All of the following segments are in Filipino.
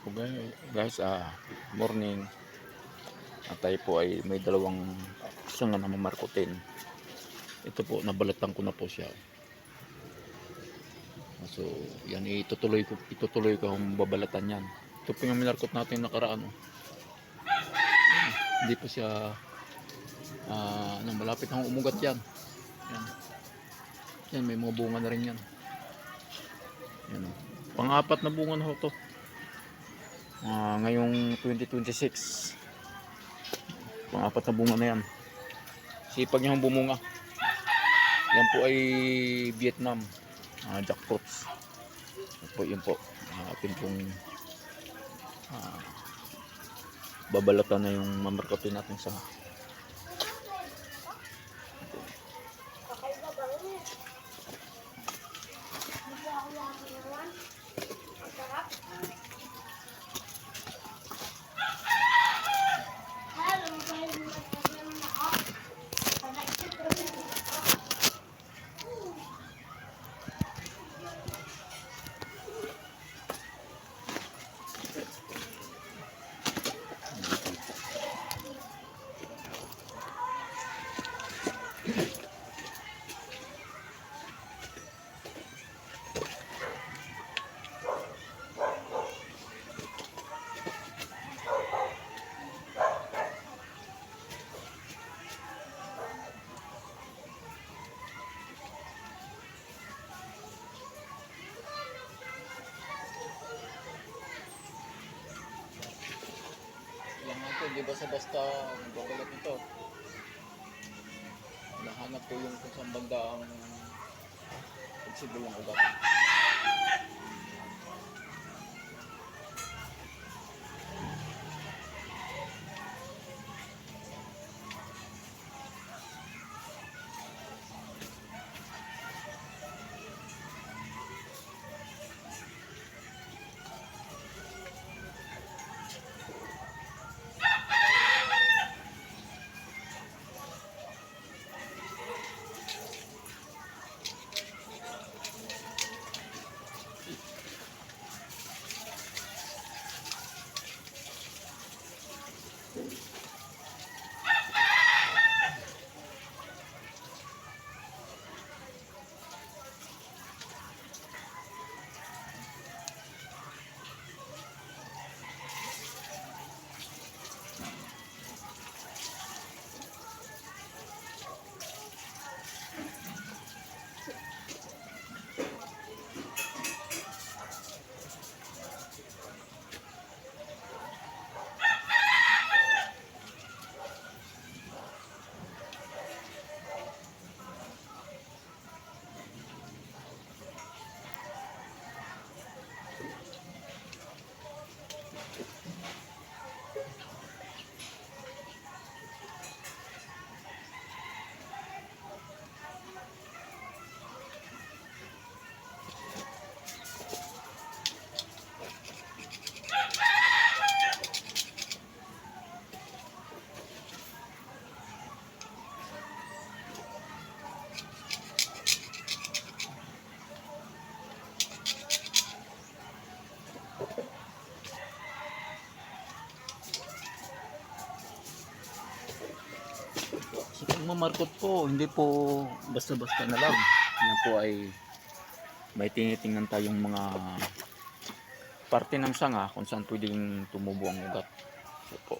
po guys, morning. At tayo po ay may dalawang sanga na mamarkutin. Ito po, nabalatan ko na po siya. So, yan itutuloy ko kung babalatan yan. Ito po yung minarkot natin nakaraan. Hindi po siya malapit ang umugat yan. Yan. Yan, may mga bunga na rin yan. Yan, pang-apat na bunga na ho to. Ngayong 2026. Pang-apat na bunga na yan. Sipag niya bumunga. Yan po ay Vietnam jackfruits. Yun po. Atin pong babalatan na yung mamarkotin natin sa hindi basta-basta magbabalat nito. Nahanap ko yung kung saan banda ang pagsibol ng ugat. So, kung mamarkot po, hindi po basta-basta na lang. Yan po ay may tinitingnan tayong mga parte ng sanga kung saan pwedeng tumubo ang ugat. So po,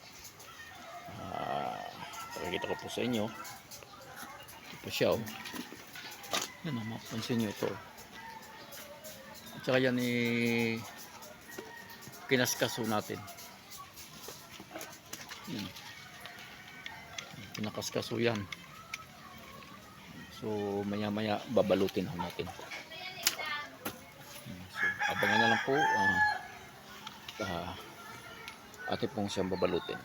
pakikita ko po sa inyo. Ito po siya, oh. Yan, mapansin nyo ito. At saka yan kinaskaso natin. Yan. Pinakaskaso yan. So maya maya babalutin ho natin. So abangan na lang po. Atin pong siyang babalutin.